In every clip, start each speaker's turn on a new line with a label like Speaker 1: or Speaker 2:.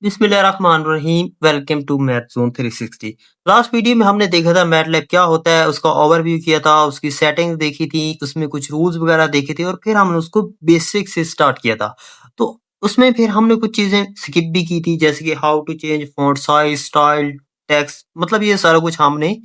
Speaker 1: बिस्मिल्लाहिर्रहमानिर्रहीम। Welcome to math zone 360। Last video में हमने देखा था मैटलैब क्या होता है, उसका ओवरव्यू किया था, उसकी सेटिंग्स देखी थी, उसमें कुछ रूल्स वगैरह देखे थे और फिर हमने उसको बेसिक से स्टार्ट किया था। तो उसमें फिर हमने कुछ चीजें स्किप भी की थी, जैसे कि how to change font size, style, text, मतलब ये सारा कुछ हमने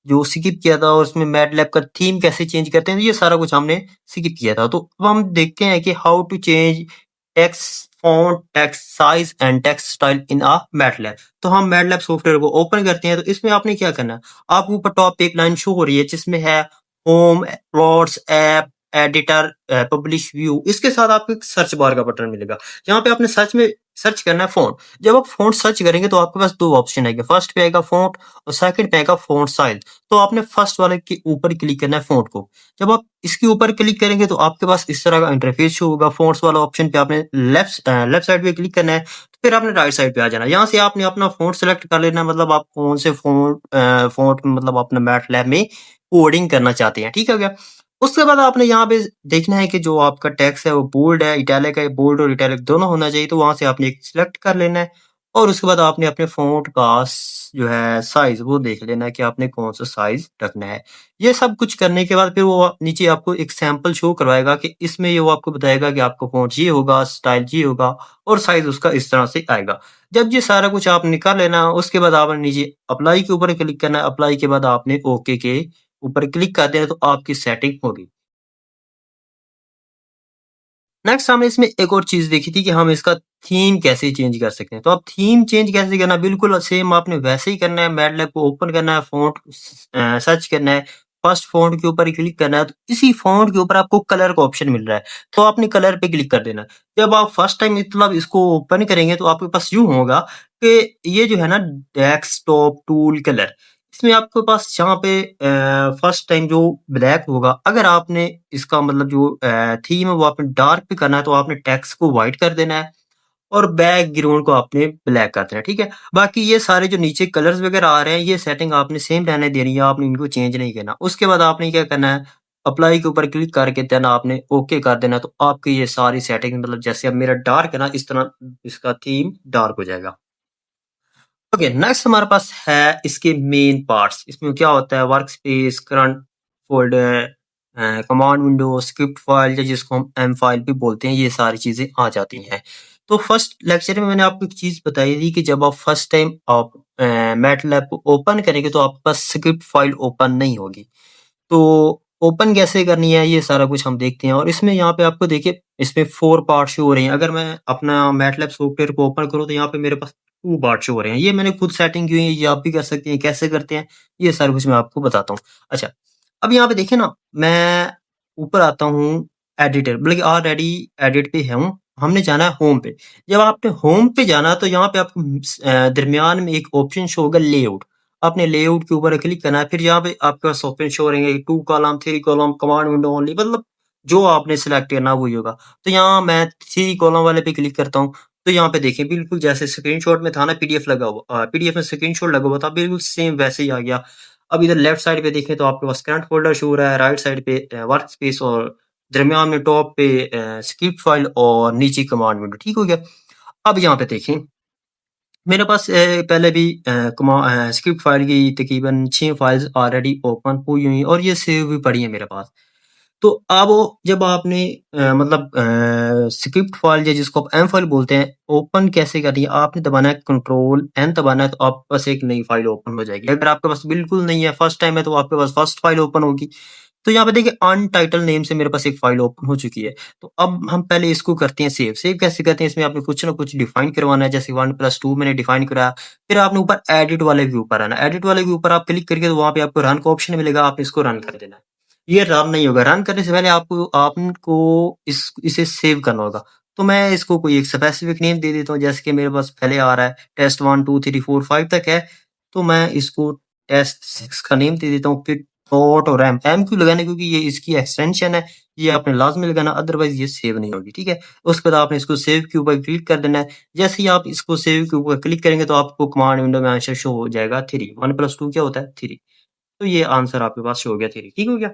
Speaker 1: जो स्किप किया था। और उसमें मैटलैब का थीम कैसे चेंज करते हैं, ये सारा कुछ हमने स्किप किया था। तो अब हम देखते हैं कि how to change text font, text size and text style in a MATLAB. तो हम मैटलैब सॉफ्टवेयर को ओपन करते हैं। तो इसमें आपने क्या करना है, आपको ऊपर टॉप पे एक लाइन शो हो रही है जिसमें है home, plots, app, editor, publish, view. इसके साथ आपको एक सर्च बार का बटन मिलेगा। यहाँ पे आपने सर्च में सर्च करना है फ़ॉन्ट। जब आप फ़ॉन्ट सर्च करेंगे तो आपके पास 2 ऑप्शन आएँगे। फर्स्ट पे आएगा फ़ॉन्ट और सेकंड पे आएगा फ़ॉन्ट साइज़। तो आपने फर्स्ट वाले के ऊपर क्लिक करना है फ़ॉन्ट को। जब आप इसके ऊपर क्लिक करेंगे तो आपके पास इस तरह का इंटरफेस शो होगा। फ़ॉन्ट्स वाला ऑप्शन पे आपने लेफ्ट साइड पे क्लिक करना है, तो फिर आपने राइट साइड पे आ जाना है। यहाँ से आपने अपना फ़ॉन्ट सेलेक्ट कर लेना है, मतलब आप कौन से फ़ॉन्ट मतलब अपने मैटलैब में कोडिंग करना चाहते हैं, ठीक हो गया? उसके बाद आपने यहाँ पे देखना है कि जो आपका टेक्स्ट है वो बोल्ड है, इटैलिक है, बोल्ड और इटैलिक दोनों होना चाहिए, तो वहाँ से आपने एक सिलेक्ट कर लेना है और उसके बाद आपने अपने फ़ॉन्ट का जो है साइज़ वो देख लेना है कि आपने कौन-सा साइज़ रखना है। ये सब कुछ करने के बाद फिर वो नीचे आपको एक सैंपल शो करवाएगा कि इसमें ये वो आपको बताएगा कि आपका फ़ॉन्ट ये होगा, स्टाइल ये होगा और साइज़ उसका इस तरह से आएगा। जब ये सारा कुछ आपने कर लेना, उसके बाद आपने नीचे अप्लाई के ऊपर क्लिक करना है, अप्लाई के बाद आपने ओके के ऊपर क्लिक कर देना तो आपकी सेटिंग होगी। नेक्स्ट हमने इसमें एक और चीज़ देखी थी कि हम इसका थीम कैसे चेंज कर सकते हैं। तो अब थीम चेंज कैसे करना है, बिल्कुल सेम आपने वैसे ही करना है। मैटलैब को ओपन करना है, फ़ॉन्ट सर्च करना है, फर्स्ट फ़ॉन्ट के ऊपर क्लिक करना है, तो इसी फ़ॉन्ट के ऊपर आपको कलर का ऑप्शन मिल रहा है, तो आपने कलर पे क्लिक कर देना है। जब आप फर्स्ट टाइम मतलब इसको ओपन करेंगे तो आपके पास यूँ होगा कि ये जो है ना डेस्कटॉप टूल कलर, इसमें आपके पास यहाँ पे फर्स्ट टाइम जो ब्लैक होगा, अगर आपने इसका मतलब जो थीम है वो आपने डार्क पे करना है तो आपने टेक्स्ट को व्हाइट कर देना है और बैकग्राउंड को आपने ब्लैक कर देना है, ठीक है? बाकी ये सारे जो नीचे कलर्स वगैरह आ रहे हैं, ये सेटिंग आपने सेम रहने देनी है, आपने इनको चेंज नहीं करना। उसके बाद आपने क्या करना है, अप्लाई के ऊपर क्लिक करके देन आपने ओके कर देना, तो आपकी ये सारी सेटिंग मतलब जैसे अब मेरा डार्क है ना, इस तरह इसका थीम डार्क हो जाएगा। ओके, नेक्स्ट हमारे पास है इसके मेन पार्ट्स। इसमें क्या होता है, workspace, current folder, command window, script file या जिसको हम एम फ़ाइल भी बोलते हैं, ये सारी चीज़ें आ जाती हैं। तो फर्स्ट लेक्चर में मैंने आपको एक चीज़ बताई थी कि जब आप फर्स्ट टाइम आप मैटलैब को ओपन करेंगे तो आपके पास स्क्रिप्ट फ़ाइल ओपन नहीं होगी। तो ओपन कैसे करनी है, ये सारा कुछ हम देखते हैं। और इसमें यहाँ पे आपको देखिए इसमें 4 पार्ट शो हो रहे हैं। अगर मैं अपना मैटलैब सॉफ्टवेयर को ओपन करूँ तो यहाँ पे मेरे पास 2 पार्ट शो हो रहे हैं। ये मैंने खुद सेटिंग की हुई है, ये आप भी कर सकते हैं। कैसे करते हैं, ये सारा कुछ मैं आपको बताता हूँ। अच्छा, अब यहाँ पे देखिए ना, मैं ऊपर आता हूँ एडिटर, बल्कि ऑलरेडी एडिट पे हूँ। हमने जाना है होम पे। जब आपने होम पे जाना तो यहाँ पे आपको दरमियान में एक ऑप्शन शो होगा लेआउट। आपने लेआउट के ऊपर क्लिक करना है, फिर यहाँ पे आपके पास ऑप्शन शो हो रहेंगे 2 column, 3 column, command window only, मतलब जो आपने सिलेक्ट करना वही होगा। तो यहाँ मैं 3 कॉलम वाले पे क्लिक करता हूँ, तो यहाँ पे देखिए बिल्कुल जैसे स्क्रीनशॉट में था ना, पीडीएफ लगा हुआ पीडीएफ में स्क्रीनशॉट लगा हुआ था, बिल्कुल सेम वैसे ही आ गया। अब इधर लेफ्ट साइड पे देखें तो आपके पास करंट फ़ोल्डर शो हो रहा है, राइट साइड पे वर्कस्पेस और दरमियान में टॉप पे स्क्रिप्ट फाइल और नीचे कमांड विंडो, ठीक हो गया? अब यहाँ पे देखें, मेरे पास पहले भी स्क्रिप्ट फ़ाइल की तकरीबन 6 फ़ाइल्स ऑलरेडी ओपन हुई हुई हैं और ये सेव भी पड़ी हैं मेरे पास। तो अब वो जब आपने मतलब स्क्रिप्ट फ़ाइल या जिसको आप एम फ़ाइल बोलते हैं, ओपन कैसे करनी है? आपने दबाना है कंट्रोल एन दबाना है तो आपके पास एक नई फ़ाइल ओपन हो जाएगी। अगर आपके पास बिल्कुल नहीं है, फर्स्ट टाइम है, तो आपके पास फर्स्ट फ़ाइल ओपन होगी। तो यहाँ पे देखिए अनटाइटल्ड नेम से मेरे पास एक फ़ाइल ओपन हो चुकी है। तो अब हम पहले इसको करते हैं सेव। सेव कैसे करते हैं? इसमें आपने कुछ ना कुछ डिफ़ाइन करवाना है, जैसे 1+2 मैंने डिफ़ाइन कराया। फिर आपने ऊपर एडिट वाले के ऊपर आना है। एडिट वाले के ऊपर आप क्लिक करके तो वहाँ पे आपको रन का ऑप्शन मिलेगा, आपने इसको रन कर देना है। ये रन नहीं होगा, रन करने से पहले आपको इसे सेव करना होगा। तो मैं इसको कोई एक स्पेसिफिक नेम दे देता हूँ, जैसे कि मेरे पास पहले आ रहा है टेस्ट 1, 2, 3, 4, 5 तक है, तो मैं इसको टेस्ट 6 का नेम दे देता हूँ। फिर डॉट और एम क्यों लगाना है? क्योंकि ये इसकी एक्सटेंशन है, ये आपने लाज़मी लगाना, अदरवाइज़ ये सेव नहीं होगी, ठीक है? उसके बाद आपने इसको सेव के ऊपर क्लिक कर देना है। जैसे ही आप इसको सेव के ऊपर क्लिक करेंगे तो आपको कमांड विंडो में आंसर शो हो जाएगा 3, 1+2 क्या होता है? 3। तो ये आंसर आपके पास शो हो गया 3, ठीक हो गया?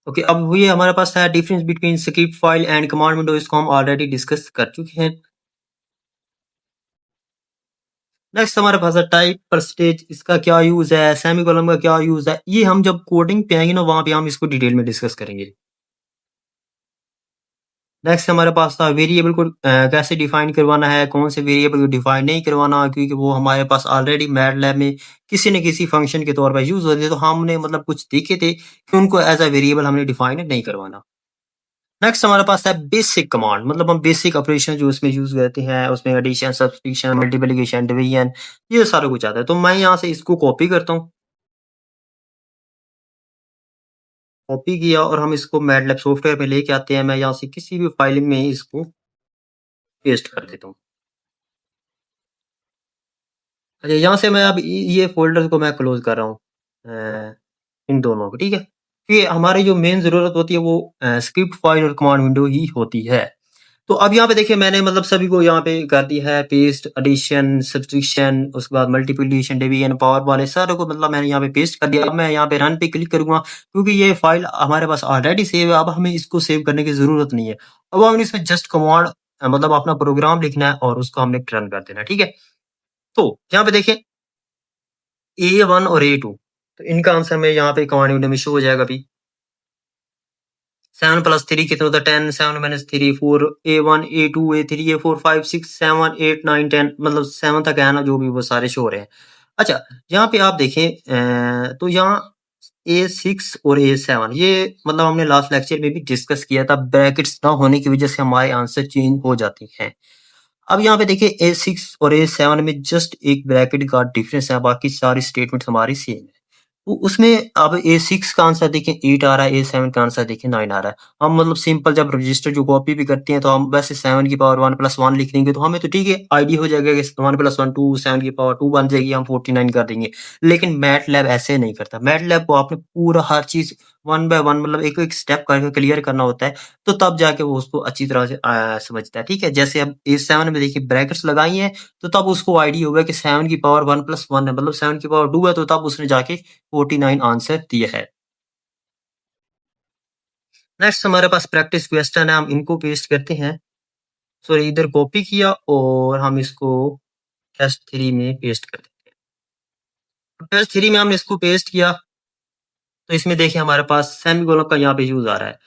Speaker 1: ओके, अब ये हमारे पास है difference between script file and command window, इसको हम ऑलरेडी डिस्कस कर चुके हैं। नेक्स्ट हमारे पास है टाइप, परसेंटेज, इसका क्या यूज़ है, सेमीकोलन का क्या यूज़ है, ये हम जब कोडिंग पे आएँगे ना वहाँ पे हम इसको डिटेल में डिस्कस करेंगे। नेक्स्ट हमारे पास था वेरिएबल को कैसे डिफाइन करवाना है, कौन से वेरिएबल को डिफाइन नहीं करवाना क्योंकि वो हमारे पास ऑलरेडी मैटलैब में किसी न किसी फंक्शन के तौर पर यूज़ होते हैं, तो हमने मतलब कुछ देखे थे कि उनको एज़ अ वेरिएबल हमने डिफाइन नहीं करवाना। नेक्स्ट हमारे पास है बेसिक कमांड, मतलब हम बेसिक ऑपरेशन जो उसमें यूज़ करते हैं, उसमें एडिशन, सब्सट्रैक्शन, मल्टीप्लिकेशन, डिवीज़न, ये सारा कुछ आता है। तो मैं यहाँ से इसको कॉपी करता हूँ, कॉपी किया और हम इसको मैटलैब सॉफ्टवेयर में लेके आते हैं। मैं यहाँ से किसी भी फाइल में इसको पेस्ट कर देता हूँ। अच्छा, यहाँ से मैं अब ये फ़ोल्डर को मैं क्लोज़ कर रहा हूँ, इन दोनों को, ठीक है? कि हमारी जो मेन ज़रूरत होती है वो स्क्रिप्ट फ़ाइल और कमांड विंडो ही होती है। तो अब यहाँ पे देखिए मैंने मतलब सभी को यहाँ पे कर दिया है पेस्ट, एडिशन, सब्स्टिट्यूशन, उसके बाद मल्टीप्लिकेशन, डिवीज़न, पावर वाले सारों को मतलब मैंने यहाँ पे पेस्ट कर दिया। अब मैं यहाँ पे रन पे क्लिक करूँगा क्योंकि ये फ़ाइल हमारे पास ऑलरेडी सेव है, अब हमें इसको सेव करने की ज़रूरत नहीं है। अब हमने इसमें जस्ट कमांड मतलब अपना प्रोग्राम लिखना है और उसको हमने रन कर देना है, ठीक है? तो यहाँ पे देखिए A1 और A2, तो इनका आंसर हमें यहाँ पे कमांड विंडो में शो हो जाएगा अभी। 7 प्लस 3 कितना होता है 10, 7 minus 3 4, A1, A2, A3, A4, 5, 6, 7, 8, 9, 10 मतलब 7 तक है ना जो भी वो सारे शो हो रहे हैं। अच्छा, यहाँ पे आप देखें तो यहाँ A6 और A7 ये मतलब हमने लास्ट लेक्चर में भी डिस्कस किया था, ब्रैकेट्स ना होने की वजह से हमारे आंसर चेंज हो जाती हैं। अब यहाँ पे देखिए A6 और A7 में जस्ट एक ब्रैकेट का डिफरेंस है, बाकी सारी स्टेटमेंट्स हमारी सेम है। तो उसमें अब ए6 का आंसर देखें 8 आ रहा है, ए7 का आंसर देखें 9 आ रहा है। हम मतलब सिंपल जब रजिस्टर जो कॉपी भी करते हैं तो हम वैसे 7 की पावर 1 प्लस 1 लिख देंगे तो हमें तो ठीक है आइडिया हो जाएगा कि 1 प्लस 1 2 7 की पावर 2 बन जाएगी, हम 49 कर देंगे। लेकिन मैटलैब ऐसे नहीं करता। मैटलैब को आपने पूरा हर चीज़ 1 बाय 1 मतलब एक-एक स्टेप करके क्लियर करना होता है, तो तब जाके वो उसको अच्छी तरह से समझता है, ठीक है? जैसे अब ए7 में देखिए ब्रैकेट्स लगाई हैं, तो तब उसको आइडिया होगा कि 7 की पावर 1 प्लस 1 है, मतलब 7 की पावर 2 है, तो तब उसने जाके 49 आंसर दिया है। नेक्स्ट हमारे पास प्रैक्टिस क्वेश्चन है, हम इनको पेस्ट करते हैं। सॉरी इधर कॉपी किया और हम इसको टेस्ट 3 में पेस्ट कर देते हैं। टेस्ट 3 में हमने इसको पेस्ट किया, तो इसमें देखिए हमारे पास सेमीकोलन का यहाँ पे यूज़ आ रहा है।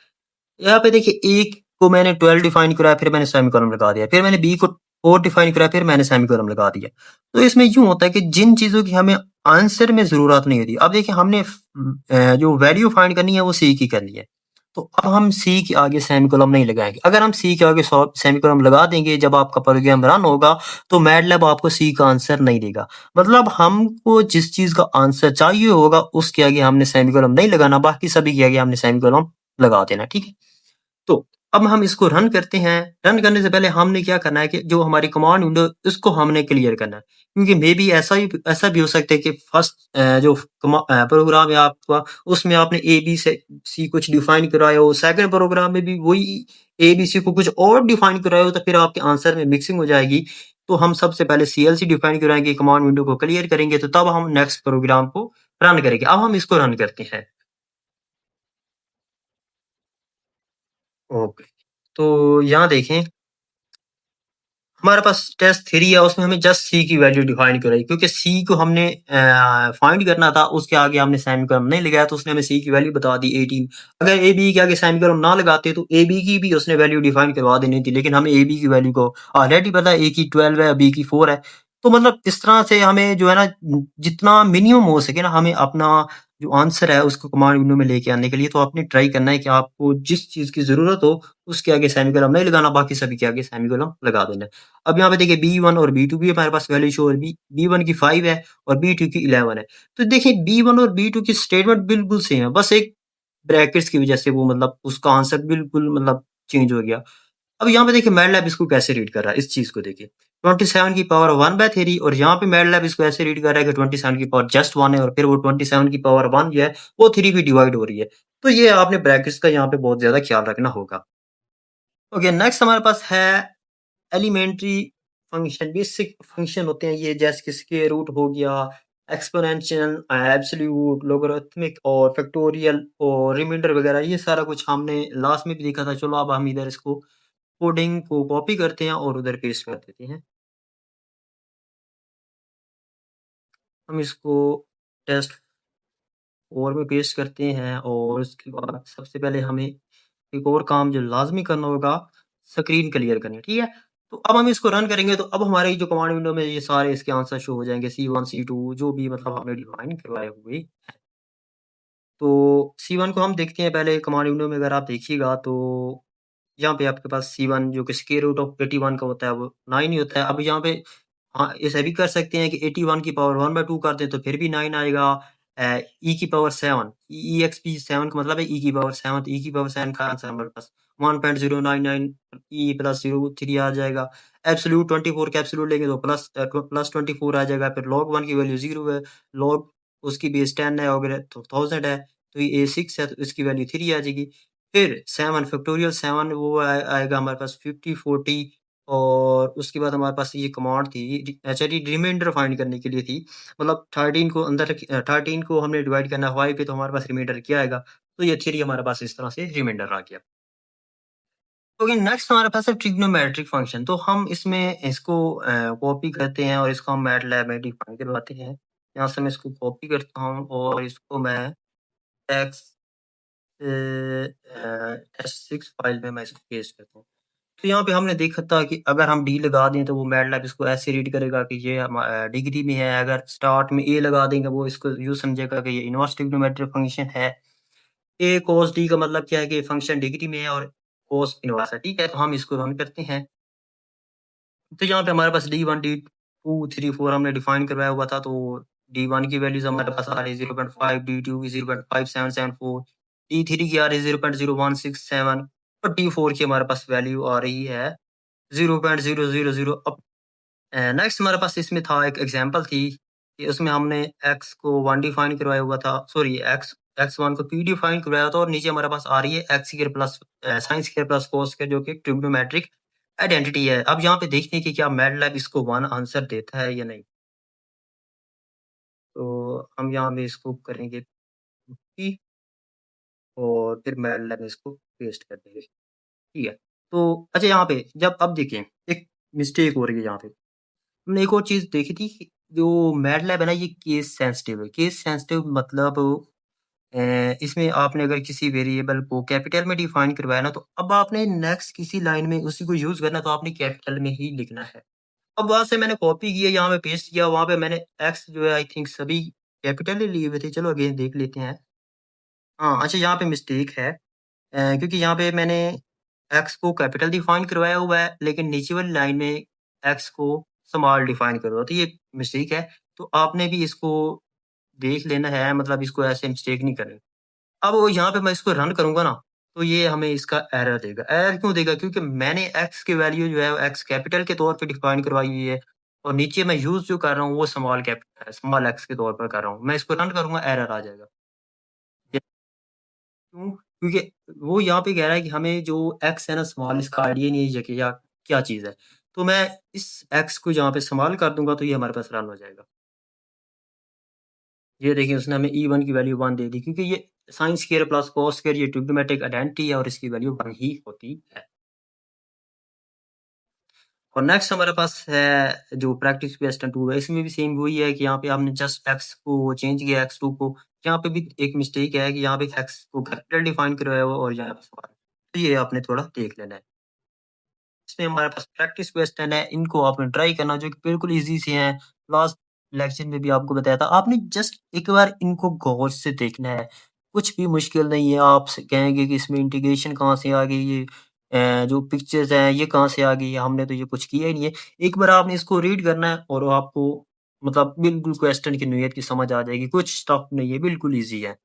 Speaker 1: यहाँ पे देखिए A को मैंने 12 डिफाइन करा, फिर मैंने सेमीकोलन लगा दिया। फिर मैंने B को 4 डिफाइन करा, फिर मैंने सेमीकोलन लगा दिया। तो इसमें यूँ होता है कि जिन चीज़ों की हमें आंसर में ज़रूरत नहीं होती, अब देखिए हमने जो वैल्यू फाइंड करनी है वो C की करनी है। तो अब हम C के आगे सेमीकोलन नहीं लगाएँगे। अगर हम C के आगे सेमीकोलन लगा देंगे जब आपका प्रोग्राम रन होगा, तो मैटलैब आपको C का आंसर नहीं देगा। मतलब हमको जिस चीज़ का आंसर चाहिए होगा उसके आगे हमने सेमीकोलन नहीं लगाना, बाकी सभी के आगे हमने सेमीकोलन लगा देना, ठीक है? तो अब हम इसको रन करते हैं। रन करने से पहले हमने क्या करना है कि जो हमारी कमांड विंडो इसको हमने क्लियर करना है। क्योंकि मेबी ऐसा भी हो सकता है कि फर्स्ट जो प्रोग्राम है आपका उसमें आपने ए, बी से सी कुछ डिफाइन कराया हो, सेकंड प्रोग्राम में भी वही ए, बी, सी को कुछ और डिफाइन कराया हो तो फिर आपके आंसर में मिक्सिंग हो जाएगी। तो हम सबसे पहले सीएलसी डिफाइन कराएँगे, कमांड विंडो को क्लियर करेंगे तो तब हम नेक्स्ट प्रोग्राम को रन करेंगे। अब हम इसको रन करते हैं। ओके। तो यहाँ देखें हमारे पास टेस्ट 3 है, उसमें हमें जस्ट सी की वैल्यू डिफाइन कराई क्योंकि सी को हमने फाइंड करना था, उसके आगे हमने सेमीकोलन नहीं लगाया तो उसने हमें सी की वैल्यू बता दी 18। अगर ए बी के आगे सेमीकोलन ना लगाते तो ए बी की भी उसने वैल्यू डिफाइन करवा देनी थी, लेकिन हमें ए बी की वैल्यू को ऑलरेडी पता है, ए की 12 है, बी की 4 है। तो मतलब इस तरह से हमें जो है ना जितना मिनिमम हो सके ना हमें अपना जो आंसर है उसको कमांड विंडो में लेके आने के लिए तो आपने ट्राई करना है कि आपको जिस चीज़ की ज़रूरत हो उसके आगे सेमीकोलन नहीं लगाना, बाकी सभी के आगे सेमीकोलन लगा देना है। अब यहाँ पे देखिए B1 और B2 भी हमारे पास वैल्यू शो हो रही है। B1 की 5 है और B2 की 11 है। तो देखिए B1 और B2 की स्टेटमेंट बिल्कुल सेम है। बस एक ब्रैकेट्स की वज़ह से वो मतलब उसका आंसर बिल्कुल मतलब चेंज हो गया। अब यहाँ पे देखिए मैटलैब इसको कैसे रीड कर रहा है, इस चीज़ को देखिए। 27 की पावर 1/3 और यहाँ पे मैटलैब इसको ऐसे रीड कर रहा है कि 27 की पावर जस्ट 1 है और फिर वो 27 की पावर 1 जो है वो 3 भी डिवाइड हो रही है। तो ये आपने ब्रैकेट्स का यहाँ पे बहुत ज़्यादा ख्याल रखना होगा। ओके, नेक्स्ट हमारे पास है एलिमेंट्री फंक्शन, बेसिक फंक्शन होते हैं ये जैसे कि स्क्वायर रूट हो गया, एक्सपोनेंशियल, एब्सोल्यूट, लोगरिथमिक और फैक्टोरियल और रिमाइंडर वगैरह ये सारा कुछ हमने लास्ट में भी देखा था। चलो अब हम इधर इसको कोडिंग को कॉपी करते हैं और उधर पेस्ट कर देते हैं। हम इसको टेस्ट 4 में पेस्ट करते हैं और उसके बाद सबसे पहले हमें एक और काम जो लाज़मी करना होगा, स्क्रीन क्लियर करनी है, ठीक है? तो अब हम इसको रन करेंगे तो अब हमारी जो कमांड विंडो में ये सारे इसके आंसर शो हो जाएँगे, C1, C2 जो भी मतलब आपने डिफाइन करवाए हुए। तो C1 को हम देखते हैं पहले कमांड विंडो में अगर आप देखिएगा तो यहाँ पे आपके पास C1 जो कि स्क्वायर रूट ऑफ 81 का होता है वो 9 ही होता है। अब यहाँ पे हाँ, ऐसा भी कर सकते हैं कि 81 की पावर 1/2 कर दें तो फिर भी 9 आएगा। ई की पावर 7 EXP 7 का मतलब है ई की पावर 7 तो ई की पावर 7 का आंसर हमारे पास 1.099 ई प्लस 03 आ जाएगा। एब्सोल्यूट 24 का एब्सोल्यूट लेंगे तो प्लस 24 आ जाएगा। फिर लॉग 1 की वैल्यू 0 है, लॉग उसकी बेस 10 है अगर तो 1000 है, तो ये 6 है तो इसकी वैल्यू 3 आ जाएगी। फिर 7 फैक्टोरियल 7 वो आएगा हमारे पास 50, 40 और उसके बाद हमारे पास ये कमांड थी एक्चुअली रिमाइंडर फाइंड करने के लिए थी। मतलब 13 को अंदर 13 को हमने डिवाइड करना है 5 पे तो हमारे पास रिमाइंडर क्या आएगा? तो ये 3 हमारे पास इस तरह से रिमाइंडर आ गया। ओके नेक्स्ट हमारे पास है ट्रिग्नोमेट्रिक फंक्शन तो हम इसमें इसको कॉपी करते हैं और इसको हम मैटलैब में डिफाइन करवाते हैं। यहाँ से मैं इसको कॉपी करता हूँ और इसको मैं टेक्स्ट टेस्ट6 फाइल में मैं इसको पेस्ट करता हूँ। तो यहाँ पे हमने देखा था कि अगर हम डी लगा दें तो वो मैटलैब इसको ऐसे रीड करेगा कि ये डिग्री में है। अगर स्टार्ट में ए लगा देंगे वो इसको यूँ समझेगा कि ये इनवर्स ट्रिग्नोमेट्रिक फंक्शन है। ए कॉस डी का मतलब क्या है कि फंक्शन डिग्री में है और कॉस इनवर्स है, ठीक है? तो हम इसको रन करते हैं। तो यहाँ पे हमारे पास D1, D2, 3, 4 हमने डिफाइन करवाया हुआ था, तो D1 की वैल्यूज़ हमारे पास आ रही है 0.5, D2 की 0.5774, D3 की आ रही है 0.0167 और D4 की हमारे पास वैल्यू आ रही है 0.000 अब नेक्स्ट हमारे पास इसमें था एक एग्ज़ाम्पल थी कि उसमें हमने x को 1 डिफाइन करवाया हुआ था, सॉरी x1 को p डिफाइन करवाया था और नीचे हमारे पास आ रही है x square plus sin square plus cos square जो कि ट्रिग्नोमेट्रिक आइडेंटिटी है। अब यहाँ पे देखते हैं कि क्या मैटलैब इसको 1 आंसर देता है या नहीं। तो हम यहाँ पे इसको करेंगे p और फिर मैटलैब में इसको पेस्ट कर देंगे, ठीक है। तो अच्छा यहाँ पे जब अब देखिए एक मिस्टेक हो रही है यहाँ पे। हमने एक और चीज़ देखी थी कि जो मैटलैब है ना ये केस सेंसिटिव है। केस सेंसिटिव मतलब इसमें आपने अगर किसी वेरिएबल को कैपिटल में डिफाइन करवाया ना तो अब आपने नेक्स्ट किसी लाइन में उसी को यूज़ करना है तो आपने कैपिटल में ही लिखना है। अब वहाँ से मैंने कॉपी किया यहाँ पे पेस्ट किया वहाँ पे मैंने एक्स जो है आई थिंक सभी कैपिटल ही लिए हुए थे। चलो अगेन देख लेते हैं। हाँ, अच्छा यहाँ पे मिस्टेक है क्योंकि यहाँ पे मैंने एक्स को कैपिटल डिफाइन करवाया हुआ है, लेकिन नीचे वाली लाइन में एक्स को स्मॉल डिफाइन करवा तो ये मिस्टेक है। तो आपने भी इसको देख लेना है मतलब इसको ऐसे मिस्टेक नहीं करनी। अब वो यहाँ पे मैं इसको रन करूँगा ना, तो ये हमें इसका एरर देगा। एरर क्यों देगा? क्योंकि मैंने एक्स की वैल्यू जो है एक्स कैपिटल के तौर पे डिफाइन करवाई हुई है और नीचे मैं यूज़ जो कर रहा हूँ वो स्मॉल एक्स के तौर पर कर रहा हूँ। मैं इसको रन करूँगा एरर आ जाएगा। क्यों? क्योंकि वो यहाँ पे कह रहा है कि हमें जो एक्स है ना स्मॉल इसका आइडिया नहीं है कि या क्या चीज़ है। तो मैं इस एक्स को जहाँ पे स्मॉल कर दूँगा तो ये हमारे पास रन हो जाएगा। ये देखिए उसने हमें E1 की वैल्यू 1 दे दी क्योंकि ये sin square plus cos square ये ट्रिग्नोमेट्रिक आइडेंटिटी है और इसकी वैल्यू 1 ही होती है। और नेक्स्ट हमारे पास है जो प्रैक्टिस क्वेश्चन 2 है इसमें भी सेम वही है कि यहाँ पे हमने जस्ट x को चेंज किया x2 को। यहाँ पे भी एक मिस्टेक है कि यहाँ पे x को कैपिटल डिफाइन करवाया हुआ और यहाँ पे स्मॉल। तो ये आपने थोड़ा देख लेना है। इसमें हमारे पास प्रैक्टिस क्वेश्चन है, इनको आपने ट्राई करना जो कि बिल्कुल ईज़ी से हैं। लास्ट लेक्चर में भी आपको बताया था, आपने जस्ट एक बार इनको गौर से देखना है। कुछ भी मुश्किल नहीं है, आप स कहेंगे कि इसमें इंटीग्रेशन कहाँ से आ गई ये जो पिक्चर्स हैं ये कहाँ से आ गई, हमने तो ये कुछ किया ही नहीं है। एक बार आपने इसको रीड करना है और आपको मतलब बिल्कुल क्वेश्चन की नोयत की समझ आ जाएगी, कुछ टफ नहीं है, बिल्कुल ईज़ी है।